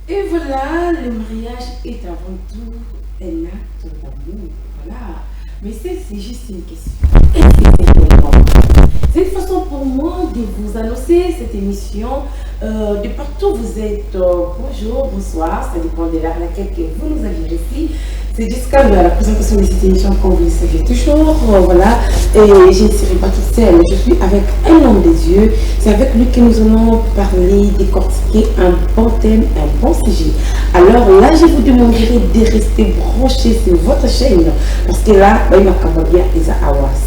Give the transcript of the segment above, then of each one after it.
Et voilà, le mariage est avant tout un acte d'amour. Voilà. Mais c'est juste une question. Est-ce que c'est vraiment? C'est une façon pour moi de vous annoncer cette émission. De partout où vous êtes, bonjour, bonsoir, ça dépend de l'heure à laquelle que vous nous avez ici. C'est jusqu'à la présentation de cette émission, comme vous le savez toujours. Voilà. Et je ne serai pas toute seule. Je suis avec un homme de Dieu. C'est avec lui que nous allons parler, décortiquer un bon thème, un bon sujet. Alors là, je vous demanderai de rester branché sur votre chaîne. Parce que là,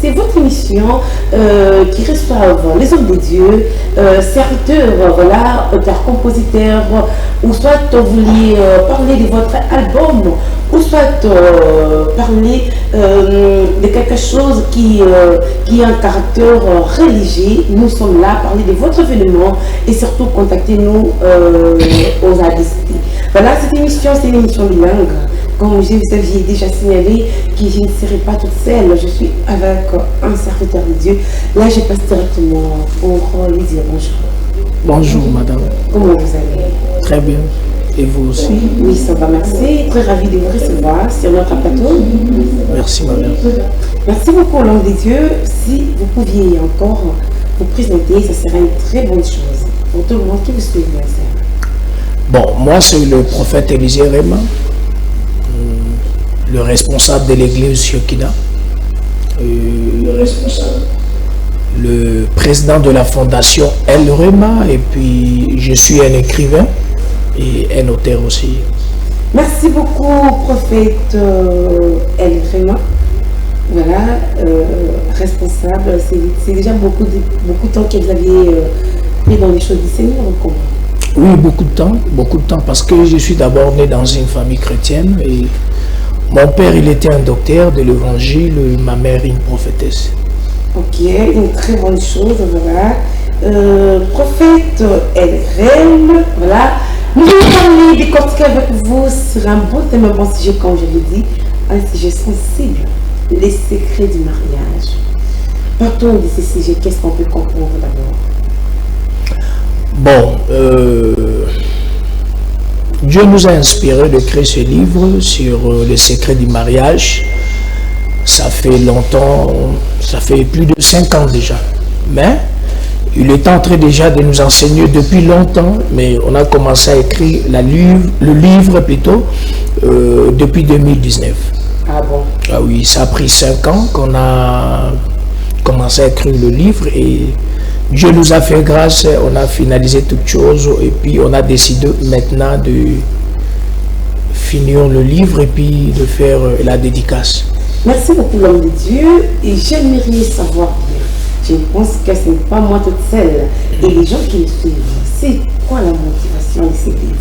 c'est votre émission qui reçoit les hommes de Dieu, serviteurs, voilà, auteurs, compositeurs, ou soit vous voulez parler de votre album, ou soit parler de quelque chose qui a un caractère religieux. Nous sommes là, parler de votre événement et surtout contactez-nous aux ADCT. Voilà, cette émission, c'est une émission bilingue. Comme je vous avais déjà signalé, que je ne serai pas toute seule, je suis avec un serviteur de Dieu. Là, je passe directement pour lui dire bonjour. Bonjour, madame. Comment vous allez? Très bien. Et vous aussi? Oui, ça va, merci. Très ravi de vous recevoir sur notre plateau. Merci, madame. Merci beaucoup, l'homme de Dieu. Si vous pouviez encore vous présenter, ça serait une très bonne chose. Pour tout le monde qui vous suit, bien sûr. Bon, moi, c'est le prophète Élisée Rema, le responsable de l'église Shokina, le président de la fondation El Rema, et puis je suis un écrivain et un auteur aussi. Merci beaucoup, prophète El Rema. Voilà, responsable. C'est déjà beaucoup de temps que vous avez pris dans les choses du Seigneur ou comment? Oui, beaucoup de temps, parce que je suis d'abord né dans une famille chrétienne et mon père, il était un docteur de l'évangile, ma mère, une prophétesse. Ok, une très bonne chose, voilà. Prophète El Rema, voilà. Nous allons parler, décortiquer avec vous sur un bon thème, un bon sujet, comme je l'ai dit, un sujet sensible, les secrets du mariage. Partons de ce sujet, qu'est-ce qu'on peut comprendre d'abord? Bon, Dieu nous a inspiré de créer ce livre sur les secrets du mariage. Ça fait longtemps, ça fait plus de 5 ans déjà. Mais il est en train déjà de nous enseigner depuis longtemps, mais on a commencé à écrire le livre plutôt depuis 2019. Ah bon? Ah oui, ça a pris 5 ans qu'on a commencé à écrire le livre et Dieu nous a fait grâce, on a finalisé toutes choses et puis on a décidé maintenant de finir le livre et puis de faire la dédicace. Merci beaucoup, l'homme de Dieu, et j'aimerais savoir bien. Je pense que ce n'est pas moi toute seule et les gens qui me suivent. C'est quoi la motivation de ce livre?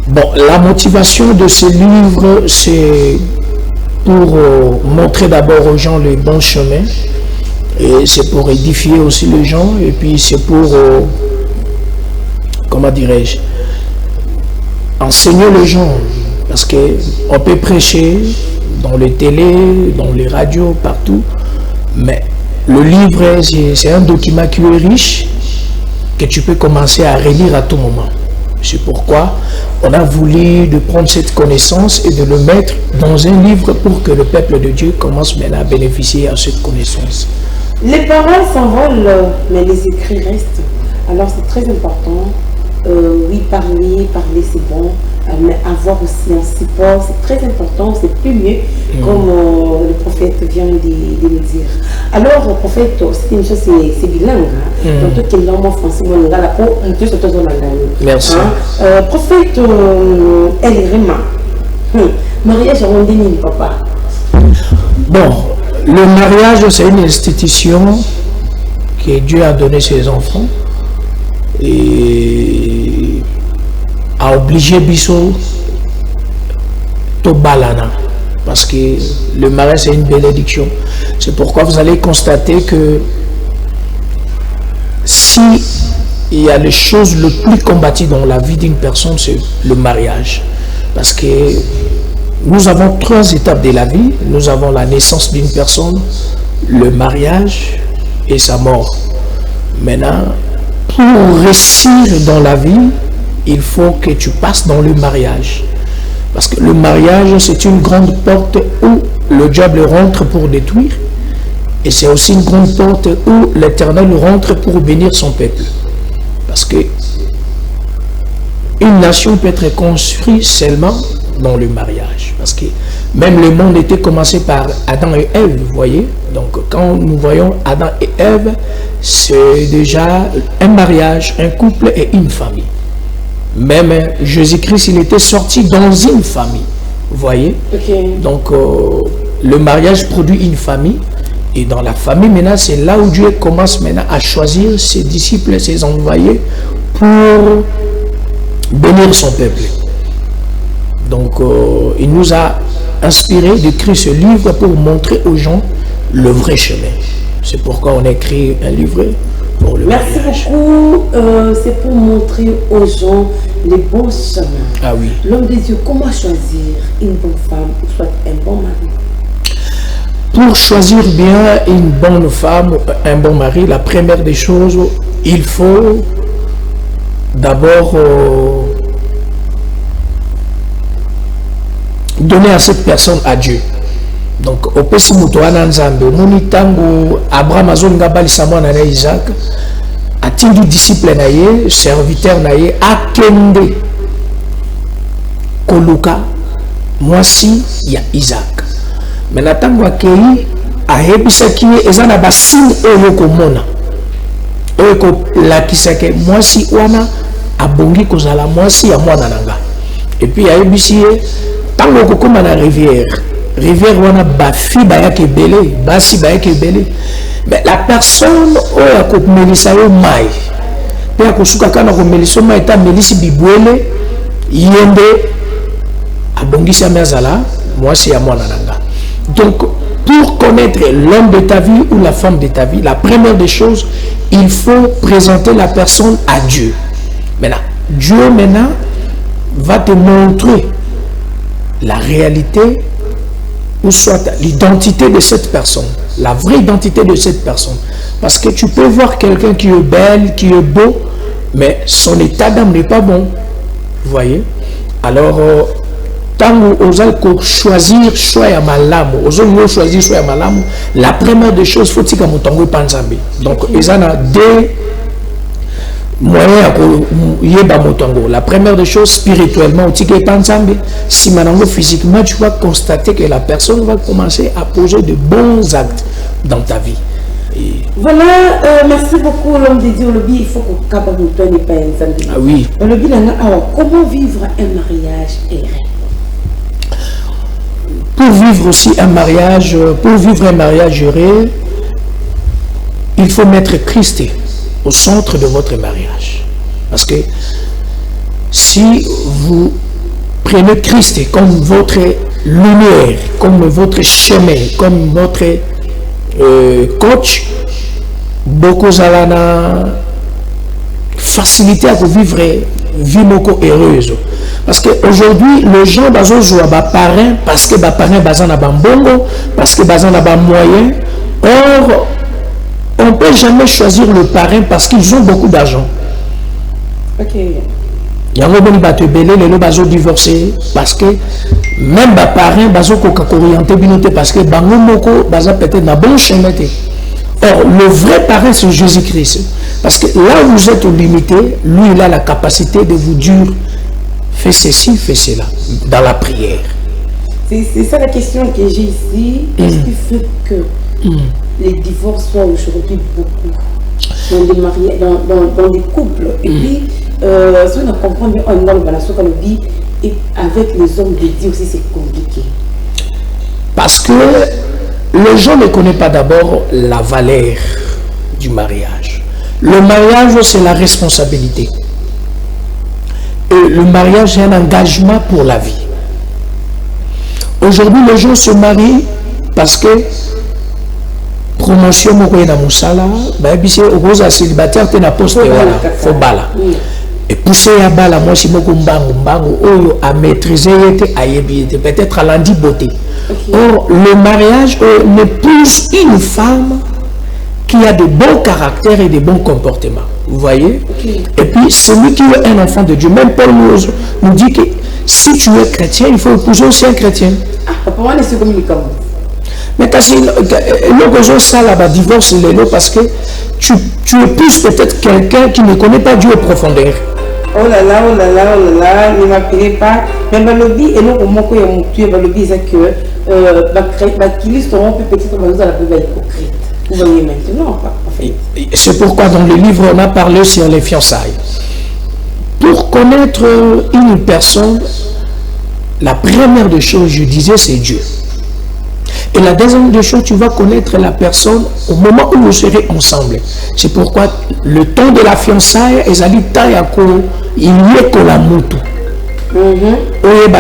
Bon, la motivation de ce livre, c'est pour montrer d'abord aux gens le bon chemin. Et c'est pour édifier aussi les gens et puis c'est pour, comment dirais-je, enseigner les gens. Parce qu'on peut prêcher dans les télés, dans les radios, partout. Mais le livre, c'est un document qui est riche, que tu peux commencer à relire à tout moment. C'est pourquoi on a voulu de prendre cette connaissance et de le mettre dans un livre pour que le peuple de Dieu commence maintenant à bénéficier de cette connaissance. Les paroles s'envolent, mais les écrits restent. Alors c'est très important. Oui, parler c'est bon, mais avoir aussi un support, c'est très important, c'est plus mieux, comme le prophète vient de le dire. Alors, prophète, c'est une chose, c'est bilingue. Donc, tout est en français, merci. Prophète El Rema, mariage en déni, papa. Bon, le mariage, c'est une institution que Dieu a donné à ses enfants et a obligé Bissot Tobalana parce que le mariage c'est une bénédiction. C'est pourquoi vous allez constater que si il y a les choses les plus combattues dans la vie d'une personne, c'est le mariage. Parce que nous avons 3 étapes de la vie. Nous avons la naissance d'une personne, le mariage et sa mort. Maintenant, pour réussir dans la vie, il faut que tu passes dans le mariage. Parce que le mariage, c'est une grande porte où le diable rentre pour détruire. Et c'est aussi une grande porte où l'Éternel rentre pour bénir son peuple. Parce que une nation peut être construite seulement dans le mariage. Parce que même le monde était commencé par Adam et Ève, vous voyez. Donc quand nous voyons Adam et Ève, c'est déjà un mariage, un couple et une famille. Même Jésus-Christ, il était sorti dans une famille, vous voyez. Donc le mariage produit une famille. Et dans la famille, maintenant, c'est là où Dieu commence maintenant à choisir ses disciples, ses envoyés pour bénir son peuple. Donc, il nous a inspiré d'écrire ce livre pour montrer aux gens le vrai chemin. C'est pourquoi on a écrit un livre pour le mariage. Merci beaucoup. C'est pour montrer aux gens les bons chemins. Ah oui. L'homme de Dieu, comment choisir une bonne femme ou soit un bon mari? Pour choisir bien une bonne femme, un bon mari, la première des choses, il faut d'abord donner à cette personne à Dieu. Donc, au Pessi Mutoana Nzambe, Munitango, Abraham Azonga Balisamo Nana Isaac, a-t-il du disciple naye, serviteur naye, Akende, Koluka, moi si, il y a Isaac. Mais natango akei ahebisaki ezana basine oyo komona oyo ko lakisake mwasi wana abongi kozala mwasi ya mwana nanga. Et puis ahebisi tango kokoma na rivière wana bafi bayake belé basi bayake belé. Mais la personne oyo akomelisa yo mai pe akosuka kana komelisa mai ta melisi bibwele yende abongisi amazala mwasi ya mwana nanga. Donc, pour connaître l'homme de ta vie ou la femme de ta vie, la première des choses, il faut présenter la personne à Dieu. Maintenant, Dieu va te montrer la réalité ou soit l'identité de cette personne, la vraie identité de cette personne. Parce que tu peux voir quelqu'un qui est belle, qui est beau, mais son état d'âme n'est pas bon. Vous voyez? Alors, tant qu'on choisir choix à malamu, on choisir choix à malamu, la première des choses, faut que mon panzambi. Donc, ils en ont deux moyens pour yeba motango. La première des choses, spirituellement, au tique panzambi, si maintenant physiquement, tu vas constater que la personne va commencer à poser de bons actes dans ta vie. Et voilà, merci beaucoup l'homme de Dieu. Il faut qu'on capable de ne pas ensemble. ah oui. Comment vivre un mariage errant? Pour vivre aussi un mariage, heureux, il faut mettre Christ au centre de votre mariage. Parce que si vous prenez Christ comme votre lumière, comme votre chemin, comme votre coach, beaucoup zalana facilité à vous vivre vie moko heureuse. Parce qu'aujourd'hui, les gens jouent à parrain parce que parrain bazan a bambongo, parce que bazan a moyen. Or, on ne peut jamais choisir le parrain parce qu'ils ont beaucoup d'argent. Ok. Il y a un bon bateau belé, les gens divorcés parce que même les parrains bazo orienté binoté parce que bango moko baza peut-être na bon chemin. Or, le vrai parrain c'est Jésus-Christ. Parce que là où vous êtes limité, lui il a la capacité de vous dire fais ceci, fais cela, dans la prière. C'est ça la question que j'ai ici. Qu'est-ce qui fait que les divorces soient aujourd'hui beaucoup dans les mariages, dans les couples? Et puis, si on comprend bien, on a une relation comme on dit, et avec les hommes de Dieu aussi, c'est compliqué. Parce que les gens ne connaissent pas d'abord la valeur du mariage. Le mariage, c'est la responsabilité. Et le mariage est un engagement pour la vie. Aujourd'hui, les gens se marient parce que promotion mokoyena musala, ba bise okoza célibataire te na poste wala faut bala. Et pousser à bala moi si moko mbangu oyo à maîtriser yete ayebi yete peut-être à l'andi beauté. Or le mariage n'épouse une femme qui a de bons caractères et de bons comportements. Vous voyez? Et puis, celui qui est un enfant de Dieu, même Paul nous dit que si tu es chrétien, il faut épouser aussi un chrétien. Pour moi, c'est communicant. Mais quand nous ça là-bas, divorce les lots parce que tu épouses peut-être quelqu'un qui ne connaît pas Dieu en profondeur. Oh là là, oh là là, oh là là, ne m'appelez pas. Mais Balobi, et non, au moment où il y a Balobi, c'est que qu'ils seront plus petits comme nous à la plus hypocrite. Vous voyez maintenant, en fait. C'est pourquoi dans le livre, on a parlé sur les fiançailles. Pour connaître une personne, la première des choses, je disais, c'est Dieu. Et la deuxième des choses, tu vas connaître la personne au moment où vous serez ensemble. C'est pourquoi le temps de la fiançaille, il y a il y a que la moto.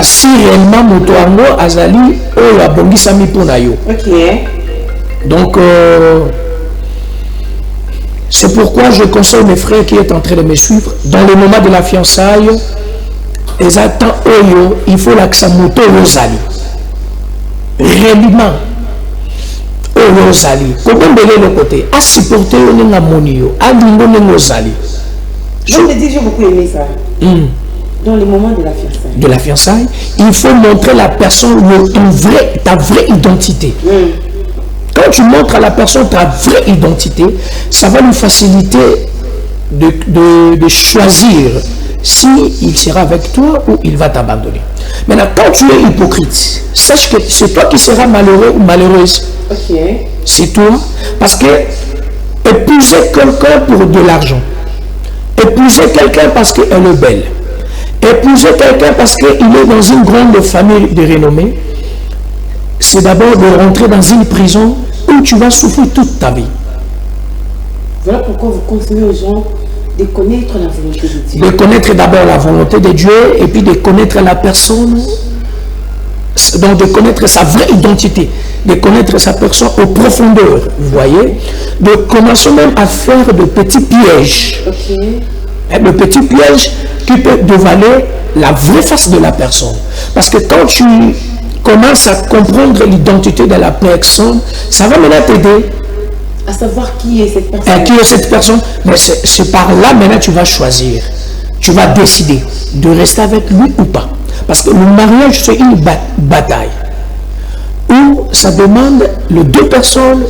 Si réellement moto ango azali o la bongisami pona yo. Donc c'est pourquoi je conseille mes frères qui sont en train de me suivre dans le moment de la fiançaille, ils attendent oyo, il faut la que sa moto ozali. Réellement oyo ozali. Comment de le côté à supporter on a monio, à lingo nengo ozali. Je te dis, j'ai beaucoup aimé ça. Dans les moments de la fiançaille. De la fiançaille, il faut montrer la personne ta vraie identité. Quand tu montres à la personne ta vraie identité, ça va lui faciliter de choisir s'il sera avec toi ou il va t'abandonner. Maintenant, quand tu es hypocrite, sache que c'est toi qui seras malheureux ou malheureuse. C'est toi. Parce que épouser quelqu'un pour de l'argent, épouser quelqu'un parce qu'elle est belle, épouser quelqu'un parce qu'il est dans une grande famille de renommée, c'est d'abord de rentrer dans une prison où tu vas souffrir toute ta vie. Voilà pourquoi vous conseillez aux gens de connaître la volonté de Dieu. De connaître d'abord la volonté de Dieu et puis de connaître la personne, donc de connaître sa vraie identité, de connaître sa personne aux profondeurs, vous voyez, de commencer même à faire de petits pièges. De petits pièges qui peuvent dévoiler la vraie face de la personne. Parce que quand tu commences à comprendre l'identité de la personne, ça va maintenant t'aider à savoir qui est cette personne. Qui est cette personne. Mais c'est par là maintenant tu vas choisir. Tu vas décider de rester avec lui ou pas. Parce que le mariage, c'est une bataille où ça demande les deux personnes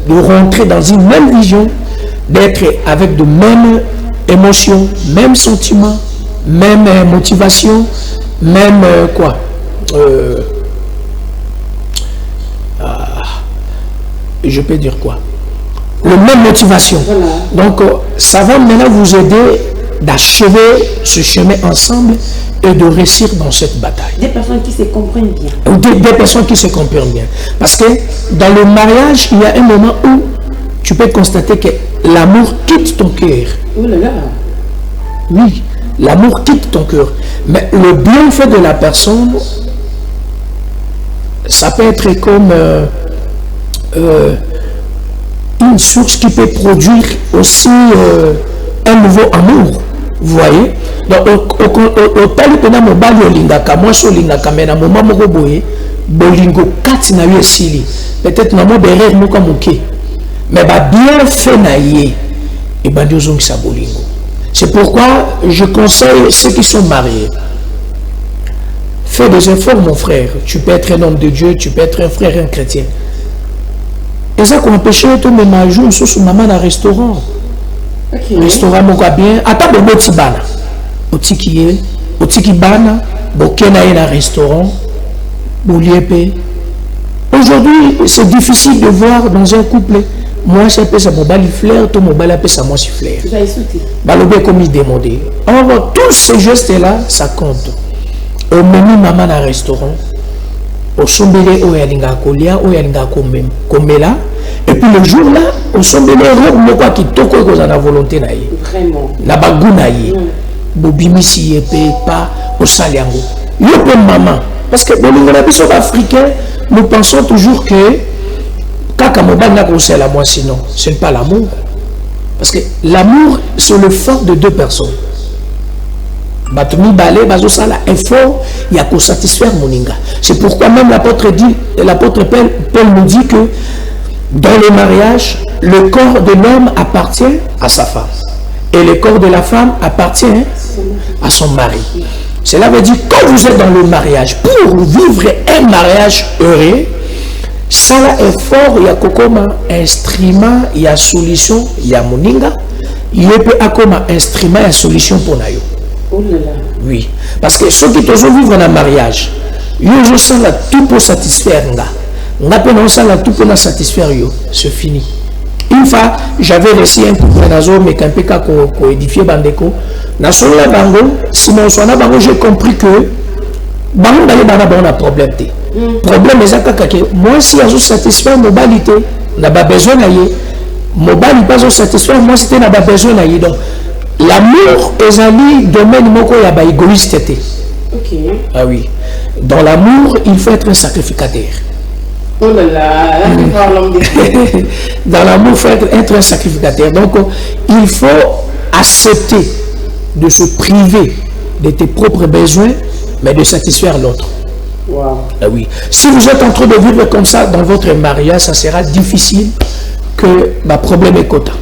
de rentrer dans une même vision, d'être avec de mêmes émotions, mêmes sentiments, même motivation, même quoi je peux dire quoi, la même motivation. Donc ça va maintenant vous aider d'achever ce chemin ensemble et de réussir dans cette bataille. Des personnes qui se comprennent bien. Des personnes qui se comprennent bien. Parce que dans le mariage, il y a un moment où tu peux constater que l'amour quitte ton cœur. Oh là là. Oui, l'amour quitte ton cœur. Mais le bienfait de la personne, ça peut être comme une source qui peut produire aussi un nouveau amour. Vous voyez? Donc, au tali pena mobali olingaka, moi so olingaka, mais na moment moko boye, bolingo kati na yo esili. Peut-être na mo berer moko moke. Mais ba bien fait na ye, et ben Dieu zongisa bolingo. C'est pourquoi je conseille ceux qui sont mariés. Fais des efforts, mon frère. Tu peux être un homme de Dieu, tu peux être un frère, un chrétien. Et ça qu'on empêche tout même un jour sous maman dans restaurant. Restaurant moka bien. Attends de boti bana. Otiki bana, bokena un restaurant, boliepe. Aujourd'hui, c'est difficile de voir dans un couple. Moi, je peux ça mon bali flair, tout mon bali appelle ça moi si flair. Tu as insulté. Balobé comme il demandait. Or, tous ces gestes-là, ça compte. Au menu maman dans restaurant. Au sombele au yalinga kolia au yalinga komela et puis le jour là au sombele robe moko ki toko ko za na volonté na ye vraiment la baguna ye bobimisi yepe pas au saliango yo pe maman parce que bolingo na biso africain nous pensons toujours que kaka mobali na ko sala moi sinon ce n'est pas l'amour parce que l'amour c'est le fort de deux personnes. Il y a qu'à satisfaire moninga. C'est pourquoi même l'apôtre Paul nous dit que dans le mariage, le corps de l'homme appartient à sa femme et le corps de la femme appartient à son mari. Cela veut dire que quand vous êtes dans le mariage, pour vivre un mariage heureux, ça est fort, il y a comme instrument, il y a solution, il y a moninga, il y a comme instrument, il y a solution pour nous. Oh là là. Oui, parce que ceux qui vivent dans un mariage, ils ont tout pour satisfaire. On a tout pour satisfaire, c'est fini. Une fois, j'avais reçu un peu de mais quand on édifié Bandeko, j'ai compris que Bango a un problème. Problème est que moi, si je satisfait mobilité, on n'a pas besoin d'aller. Mobile n'est pas satisfait, moi, c'était n'a pas besoin d'aller. Donc, l'amour est un domaine où égoïste. Ok. Ah oui. Dans l'amour, il faut être un sacrificateur. Oh là là, dans l'amour, il faut être un sacrificateur. Donc, il faut accepter de se priver de tes propres besoins, mais de satisfaire l'autre. Wow. Ah oui. Si vous êtes en train de vivre comme ça dans votre mariage, ça sera difficile que le problème est quota.